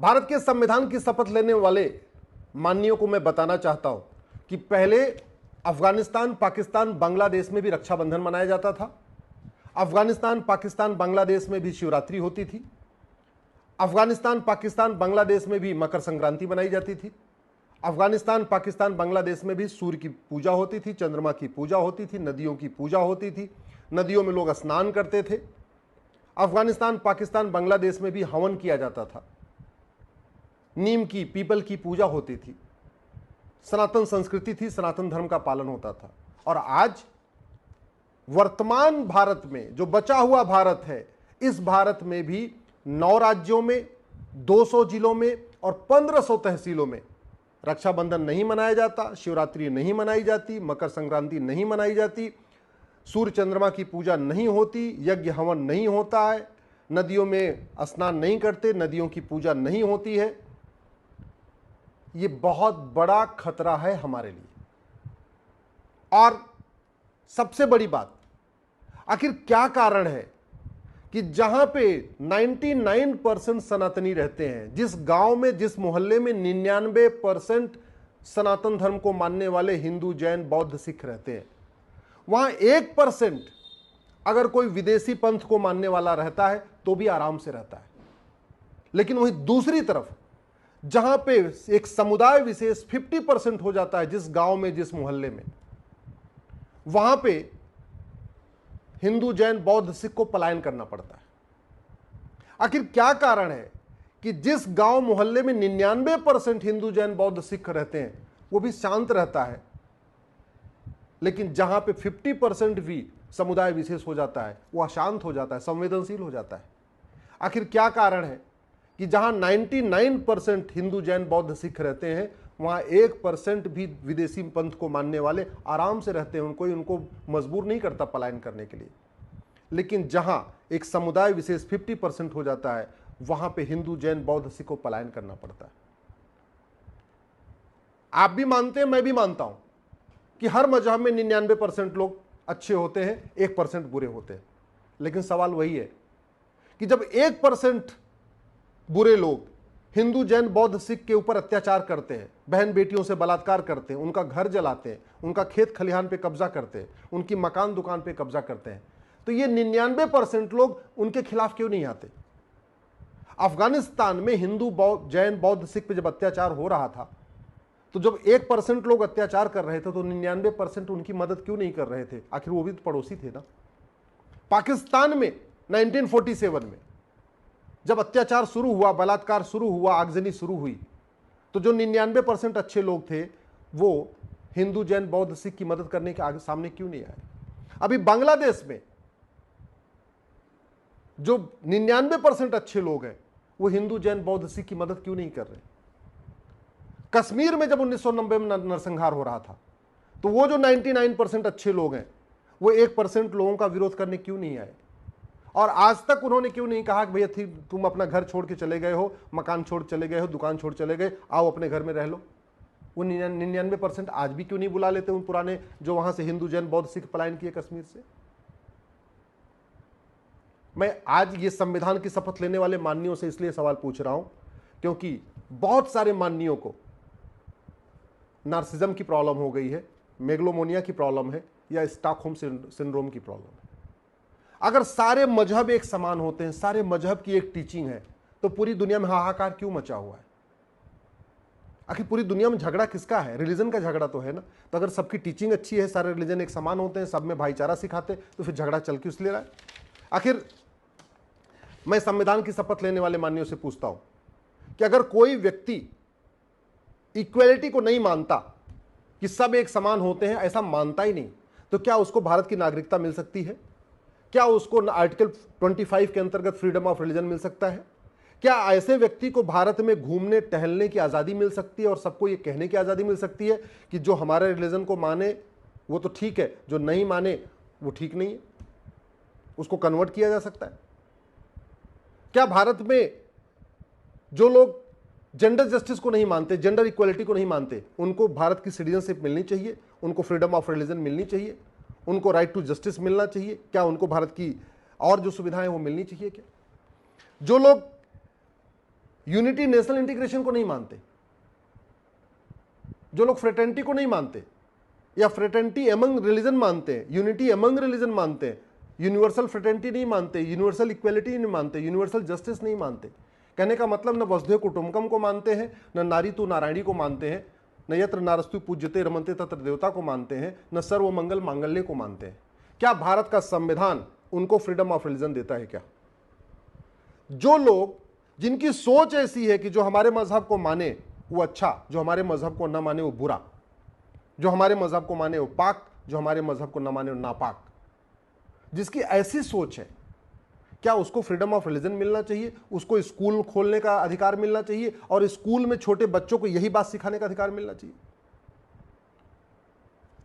भारत के संविधान की शपथ लेने वाले माननीयों को मैं बताना चाहता हूं कि पहले अफगानिस्तान, पाकिस्तान, बांग्लादेश में भी रक्षाबंधन मनाया जाता था। अफगानिस्तान, पाकिस्तान, बांग्लादेश में भी शिवरात्रि होती थी। अफगानिस्तान, पाकिस्तान, बांग्लादेश में भी मकर संक्रांति मनाई जाती थी। अफगानिस्तान, पाकिस्तान, बांग्लादेश में भी सूर्य की पूजा होती थी, चंद्रमा की पूजा होती थी, नदियों की पूजा होती थी, नदियों में लोग स्नान करते थे। अफगानिस्तान, पाकिस्तान, बांग्लादेश में भी हवन किया जाता था, नीम की, पीपल की पूजा होती थी, सनातन संस्कृति थी, सनातन धर्म का पालन होता था। और आज वर्तमान भारत में जो बचा हुआ भारत है, इस भारत में भी 9 राज्यों में, 200 जिलों में और 1500 तहसीलों में रक्षाबंधन नहीं मनाया जाता, शिवरात्रि नहीं मनाई जाती, मकर संक्रांति नहीं मनाई जाती, सूर्य चंद्रमा की पूजा नहीं होती, यज्ञ हवन नहीं होता है, नदियों में स्नान नहीं करते, नदियों की पूजा नहीं होती है। ये बहुत बड़ा खतरा है हमारे लिए। और सबसे बड़ी बात, आखिर क्या कारण है कि जहां पे 99% सनातनी रहते हैं, जिस गांव में, जिस मोहल्ले में 99% सनातन धर्म को मानने वाले हिंदू, जैन, बौद्ध, सिख रहते हैं, वहां 1% अगर कोई विदेशी पंथ को मानने वाला रहता है तो भी आराम से रहता है। लेकिन वहीं दूसरी तरफ जहां पे एक समुदाय विशेष 50% हो जाता है, जिस गांव में, जिस मोहल्ले में, वहां पे हिंदू, जैन, बौद्ध, सिख को पलायन करना पड़ता है। आखिर क्या कारण है कि जिस गांव मोहल्ले में 99% हिंदू, जैन, बौद्ध, सिख रहते हैं वो भी शांत रहता है, लेकिन जहां पे 50% भी समुदाय विशेष हो जाता है वो अशांत हो जाता है, संवेदनशील हो जाता है? आखिर क्या कारण है कि जहां 99% हिंदू, जैन, बौद्ध, सिख रहते हैं वहां 1% भी विदेशी पंथ को मानने वाले आराम से रहते हैं, उनको मजबूर नहीं करता पलायन करने के लिए। लेकिन जहां एक समुदाय विशेष 50% हो जाता है वहां पे हिंदू, जैन, बौद्ध, सिख को पलायन करना पड़ता है। आप भी मानते हैं, मैं भी मानता हूं कि हर मजहब में 99% लोग अच्छे होते हैं, 1% बुरे होते हैं। लेकिन सवाल वही है कि जब 1% बुरे लोग हिंदू, जैन, बौद्ध, सिख के ऊपर अत्याचार करते हैं, बहन बेटियों से बलात्कार करते हैं, उनका घर जलाते हैं, उनका खेत खलिहान पे कब्जा करते हैं, उनकी मकान दुकान पे कब्जा करते हैं, तो ये 99% लोग उनके खिलाफ क्यों नहीं आते? अफगानिस्तान में हिंदू, जैन, बौद्ध, सिख पे जब अत्याचार हो रहा था तो जब 1% लोग अत्याचार कर रहे थे तो 99% उनकी मदद क्यों नहीं कर रहे थे? आखिर वो भी तो पड़ोसी थे ना। पाकिस्तान में 1947 में जब अत्याचार शुरू हुआ, बलात्कार शुरू हुआ, आगजनी शुरू हुई, तो जो 99% अच्छे लोग थे वो हिंदू, जैन, बौद्ध, सिख की मदद करने के आगे सामने क्यों नहीं आए? अभी बांग्लादेश में जो 99% अच्छे लोग हैं वो हिंदू, जैन, बौद्ध, सिख की मदद क्यों नहीं कर रहे? कश्मीर में जब 1990 में नरसंहार हो रहा था तो वो जो 99% अच्छे लोग हैं वो 1% लोगों का विरोध करने क्यों नहीं आए? और आज तक उन्होंने क्यों नहीं कहा कि भैया तुम अपना घर छोड़ के चले गए हो, मकान छोड़ चले गए हो, दुकान छोड़ चले गए, आओ अपने घर में रह लो? वो 99% आज भी क्यों नहीं बुला लेते उन पुराने जो वहां से हिंदू, जैन, बौद्ध, सिख पलायन किए कश्मीर से? मैं आज ये संविधान की शपथ लेने वाले माननीयों से इसलिए सवाल पूछ रहा हूं क्योंकि बहुत सारे माननीयों को नार्सिज्म की प्रॉब्लम हो गई है, मेगलोमोनिया की प्रॉब्लम है या स्टॉकहोम सिंड्रोम की प्रॉब्लम है। अगर सारे मजहब एक समान होते हैं, सारे मजहब की एक टीचिंग है, तो पूरी दुनिया में हाहाकार क्यों मचा हुआ है? आखिर पूरी दुनिया में झगड़ा किसका है? रिलीजन का झगड़ा तो है ना। तो अगर सबकी टीचिंग अच्छी है, सारे रिलीजन एक समान होते हैं, सब में भाईचारा सिखाते, तो फिर झगड़ा चल क्यों ले रहा है? आखिर मैं संविधान की शपथ लेने वाले माननीयों से पूछता हूं कि अगर कोई व्यक्ति इक्वेलिटी को नहीं मानता कि सब एक समान होते हैं, ऐसा मानता ही नहीं, तो क्या उसको भारत की नागरिकता मिल सकती है? क्या उसको आर्टिकल 25 के अंतर्गत फ्रीडम ऑफ रिलीजन मिल सकता है? क्या ऐसे व्यक्ति को भारत में घूमने टहलने की आज़ादी मिल सकती है और सबको ये कहने की आज़ादी मिल सकती है कि जो हमारे रिलीजन को माने वो तो ठीक है, जो नहीं माने वो ठीक नहीं है, उसको कन्वर्ट किया जा सकता है? क्या भारत में जो लोग जेंडर जस्टिस को नहीं मानते, जेंडर इक्वलिटी को नहीं मानते, उनको भारत की सिटीजनशिप मिलनी चाहिए, उनको फ्रीडम ऑफ रिलीजन मिलनी चाहिए, उनको राइट टू जस्टिस मिलना चाहिए? क्या उनको भारत की और जो सुविधाएं वो मिलनी चाहिए? क्या जो लोग यूनिटी नेशनल इंटीग्रेशन को नहीं मानते, जो लोग फ्रेटर्निटी को नहीं मानते या फ्रेटर्निटी एमंग रिलीजन मानते हैं, यूनिटी एमंग रिलीजन मानते हैं, यूनिवर्सल फ्रेटर्निटी नहीं मानते, यूनिवर्सल इक्वेलिटी नहीं मानते, यूनिवर्सल जस्टिस नहीं मानते। कहने का मतलब न वसुधैव कुटुंबकम को मानते हैं, न नारी तू नारायणी को मानते हैं, न यत्र नारस्तु पूज्यते रमन्ते तत्र देवता को मानते हैं, न सर्वमंगल मांगल्य को मानते हैं। क्या भारत का संविधान उनको फ्रीडम ऑफ रिलीजन देता है क्या? जो लोग जिनकी सोच ऐसी है कि जो हमारे मजहब को माने वो अच्छा, जो हमारे मजहब को न माने वो बुरा, जो हमारे मजहब को माने वो पाक, जो हमारे मजहब को न माने वो नापाक, जिसकी ऐसी सोच है, क्या उसको फ्रीडम ऑफ रिलीजन मिलना चाहिए? उसको स्कूल खोलने का अधिकार मिलना चाहिए और स्कूल में छोटे बच्चों को यही बात सिखाने का अधिकार मिलना चाहिए?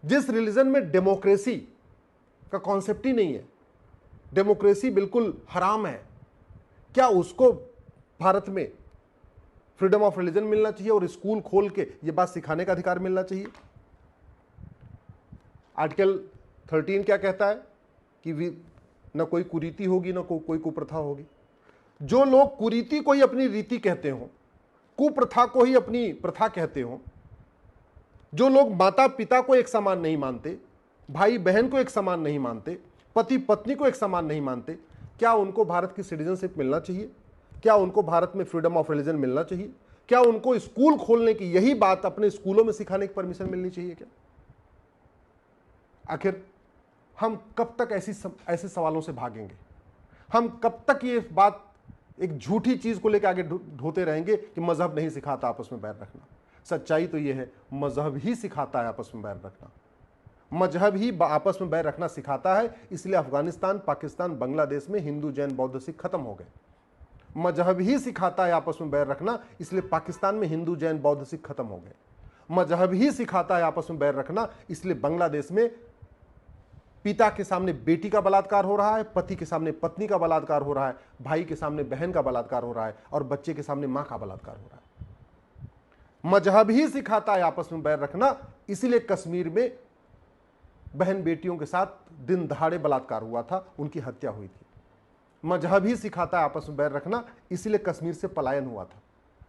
जिस रिलीजन में डेमोक्रेसी का कॉन्सेप्ट ही नहीं है, डेमोक्रेसी बिल्कुल हराम है, क्या उसको भारत में फ्रीडम ऑफ रिलीजन मिलना चाहिए और स्कूल खोल के यह बात सिखाने का अधिकार मिलना चाहिए? आर्टिकल 13 क्या कहता है कि न कोई कुरीति होगी, न कोई कुप्रथा होगी। जो लोग कुरीति को ही अपनी रीति कहते हो, कुप्रथा को ही अपनी प्रथा कहते हो, जो लोग माता पिता को एक समान नहीं मानते, भाई बहन को एक समान नहीं मानते, पति पत्नी को एक समान नहीं मानते, क्या उनको भारत की सिटीजनशिप मिलना चाहिए? क्या उनको भारत में फ्रीडम ऑफ रिलीजन मिलना चाहिए? क्या उनको स्कूल खोलने की यही बात अपने स्कूलों में सिखाने की परमिशन मिलनी चाहिए क्या? आखिर हम कब तक ऐसे सवालों से भागेंगे? हम कब तक ये बात एक झूठी चीज को लेकर आगे ढोते रहेंगे कि मजहब नहीं सिखाता आपस में बैर रखना? सच्चाई तो ये है, मजहब ही सिखाता है आपस में बैर रखना, मजहब ही आपस में बैर रखना सिखाता है। इसलिए अफगानिस्तान, पाकिस्तान, बांग्लादेश में हिंदू, जैन, बौद्ध, सिख खत्म हो गए। मजहब ही सिखाता है आपस में बैर रखना, इसलिए पाकिस्तान में हिंदू, जैन, बौद्ध, सिख खत्म हो गए। मजहब ही सिखाता है आपस में बैर रखना, इसलिए बांग्लादेश में पिता के सामने बेटी का बलात्कार हो रहा है, पति के सामने पत्नी का बलात्कार हो रहा है, भाई के सामने बहन का बलात्कार हो रहा है और बच्चे के सामने मां का बलात्कार हो रहा है। मजहब ही सिखाता है आपस में बैर रखना, इसीलिए कश्मीर में बहन बेटियों के साथ दिन दहाड़े बलात्कार हुआ था, उनकी हत्या हुई थी। मजहब ही सिखाता है आपस में बैर रखना, इसीलिए कश्मीर से पलायन हुआ था।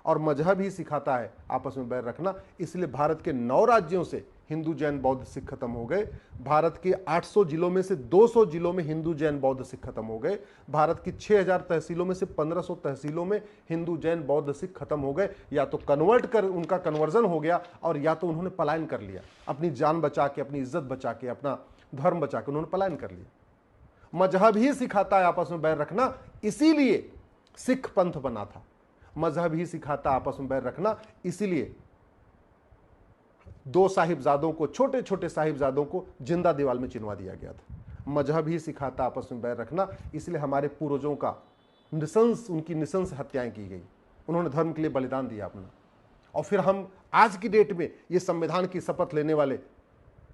और मजहब ही सिखाता है आपस में बैर रखना, इसलिए भारत के 9 राज्यों से हिंदू, जैन, बौद्ध, सिख खत्म हो गए। भारत के 800 जिलों में से 200 जिलों में हिंदू, जैन, बौद्ध, सिख खत्म हो गए। भारत की 6000 तहसीलों में से 1500 तहसीलों में हिंदू, जैन, बौद्ध, सिख खत्म हो गए। या तो कन्वर्ट कर उनका कन्वर्जन हो गया और या तो उन्होंने पलायन कर लिया, अपनी जान बचा के, अपनी इज्जत बचा के, अपना धर्म बचा के उन्होंने पलायन कर लिया। मजहब ही सिखाता है आपस में बैर रखना, इसीलिए सिख पंथ बना था। मजहब ही सिखाता आपस में बैर रखना, इसीलिए 2 साहिबजादों को, छोटे छोटे साहिबजादों को जिंदा दीवार में चिनवा दिया गया था। मजहब ही सिखाता आपस में बैर रखना, इसलिए हमारे पूर्वजों का उनकी निशंस हत्याएं की गई। उन्होंने धर्म के लिए बलिदान दिया अपना। और फिर हम आज की डेट में ये संविधान की शपथ लेने वाले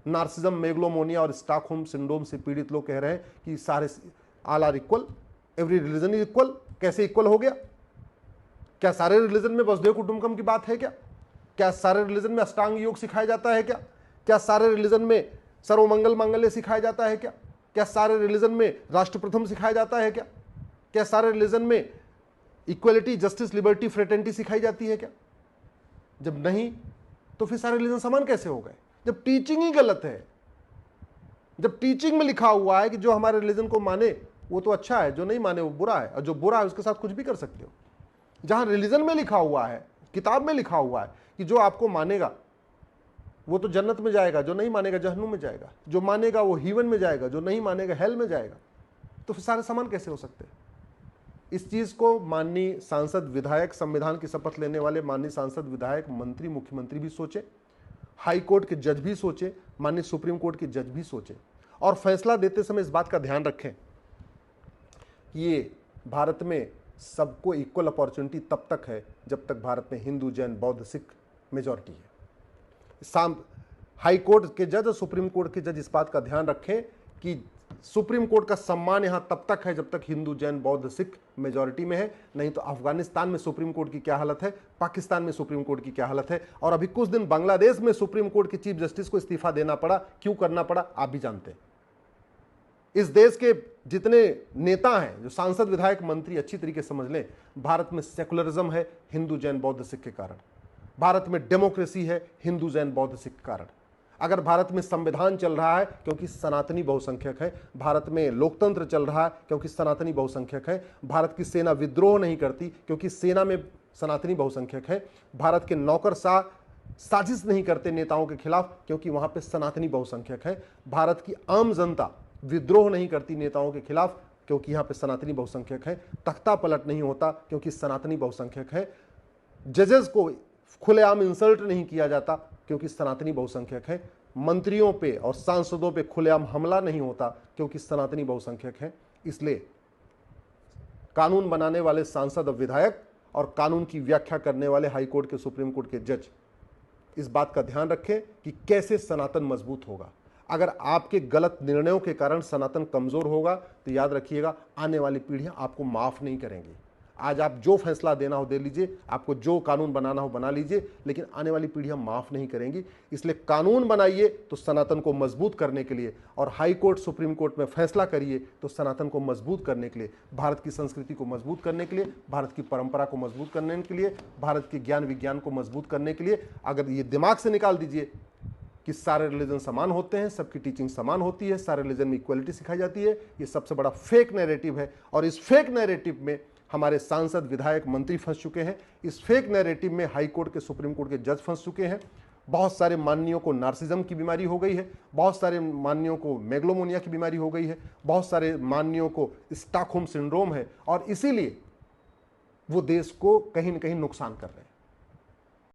नार्सिज्म, मेगलोमोनिया और स्टॉकहोम सिंड्रोम से पीड़ित लोग कह रहे हैं कि सारे all are equal, every religion is equal. कैसे इक्वल हो गया? क्या सारे रिलीजन में वसुधैव कुटुंबकम की बात है क्या? क्या सारे रिलीजन में अष्टांग योग सिखाया जाता है क्या? क्या सारे रिलीजन में सर्वमंगल मांगल्य सिखाया जाता है क्या? क्या सारे रिलीजन में राष्ट्र प्रथम सिखाया जाता है क्या? क्या सारे रिलीजन में इक्वलिटी, जस्टिस, लिबर्टी, फ्रेटर्निटी सिखाई जाती है क्या? जब नहीं तो फिर सारे रिलीजन समान कैसे हो गए? जब टीचिंग ही गलत है, जब टीचिंग में लिखा हुआ है कि जो हमारे रिलीजन को माने वो तो अच्छा है, जो नहीं माने वो बुरा है, और जो बुरा है उसके साथ कुछ भी कर सकते हो। जहां रिलीजन में लिखा हुआ है, किताब में लिखा हुआ है कि जो आपको मानेगा वो तो जन्नत में जाएगा, जो नहीं मानेगा जहन्नुम में जाएगा, जो मानेगा वो हीवन में जाएगा, जो नहीं मानेगा हेल में जाएगा, तो फिर सारे समान कैसे हो सकते हैं? इस चीज को माननीय सांसद, विधायक, संविधान की शपथ लेने वाले माननीय सांसद, विधायक, मंत्री, मुख्यमंत्री भी सोचे, हाई कोर्ट के जज भी सोचे, माननीय सुप्रीम कोर्ट के जज भी सोचे, और फैसला देते समय इस बात का ध्यान रखें कि ये भारत में सबको इक्वल अपॉर्चुनिटी तब तक है जब तक भारत में हिंदू, जैन, बौद्ध, सिख मेजॉरिटी है। हाई कोर्ट के जज और सुप्रीम कोर्ट के जज इस बात का ध्यान रखें कि सुप्रीम कोर्ट का सम्मान यहां तब तक है जब तक हिंदू, जैन, बौद्ध, सिख मेजॉरिटी में है। नहीं तो अफगानिस्तान में सुप्रीम कोर्ट की क्या हालत है, पाकिस्तान में सुप्रीम कोर्ट की क्या हालत है, और अभी कुछ दिन बांग्लादेश में सुप्रीम कोर्ट के चीफ जस्टिस को इस्तीफा देना पड़ा। क्यों करना पड़ा आप भी जानते हैं। इस देश के जितने नेता हैं, जो सांसद विधायक मंत्री, अच्छी तरीके से समझ लें, भारत में सेकुलरिज्म है हिंदू जैन बौद्ध सिख के कारण। भारत में डेमोक्रेसी है हिंदू जैन बौद्ध सिख के कारण। अगर भारत में संविधान चल रहा है क्योंकि सनातनी बहुसंख्यक है, भारत में लोकतंत्र चल रहा है क्योंकि सनातनी बहुसंख्यक है, भारत की सेना विद्रोह नहीं करती क्योंकि सेना में सनातनी बहुसंख्यक है, भारत के नौकरशाह साजिश नहीं करते नेताओं के खिलाफ क्योंकि वहां पे सनातनी बहुसंख्यक है, भारत की आम जनता विद्रोह नहीं करती नेताओं के खिलाफ क्योंकि यहाँ पे सनातनी बहुसंख्यक है, तख्ता पलट नहीं होता क्योंकि सनातनी बहुसंख्यक है, जजेस को खुलेआम इंसल्ट नहीं किया जाता क्योंकि सनातनी बहुसंख्यक है, मंत्रियों पे और सांसदों पे खुलेआम हमला नहीं होता क्योंकि सनातनी बहुसंख्यक है। इसलिए कानून बनाने वाले सांसद और विधायक और कानून की व्याख्या करने वाले हाई कोर्ट के, सुप्रीम कोर्ट के जज इस बात का ध्यान रखें कि कैसे सनातन मजबूत होगा। अगर आपके गलत निर्णयों के कारण सनातन कमजोर होगा तो याद रखिएगा आने वाली पीढ़ियां आपको माफ नहीं करेंगी। आज आप जो फैसला देना हो दे लीजिए, आपको जो कानून बनाना हो बना लीजिए, लेकिन आने वाली पीढ़ियां माफ नहीं करेंगी। इसलिए कानून बनाइए तो सनातन को मजबूत करने के लिए, और हाई कोर्ट सुप्रीम कोर्ट में फैसला करिए तो सनातन को मजबूत करने के लिए, भारत की संस्कृति को मजबूत करने के लिए, भारत की परंपरा को मजबूत करने के लिए, भारत के ज्ञान विज्ञान को मजबूत करने के लिए। अगर ये दिमाग से निकाल दीजिए कि सारे रिलीजन समान होते हैं, सबकी टीचिंग समान होती है, सारे रिलीजन में इक्वलिटी सिखाई जाती है, ये सबसे बड़ा फेक नैरेटिव है। और इस फेक नैरेटिव में हमारे सांसद विधायक मंत्री फंस चुके हैं। इस फेक नैरेटिव में हाई कोर्ट के, सुप्रीम कोर्ट के जज फंस चुके हैं। बहुत सारे माननीयों को नार्सिज्म की बीमारी हो गई है, बहुत सारे माननीयों को मेगलोमोनिया की बीमारी हो गई है, बहुत सारे माननीयों को स्टॉकहोम सिंड्रोम है, और इसीलिए वो देश को कहीं न कहीं नुकसान कर रहे हैं।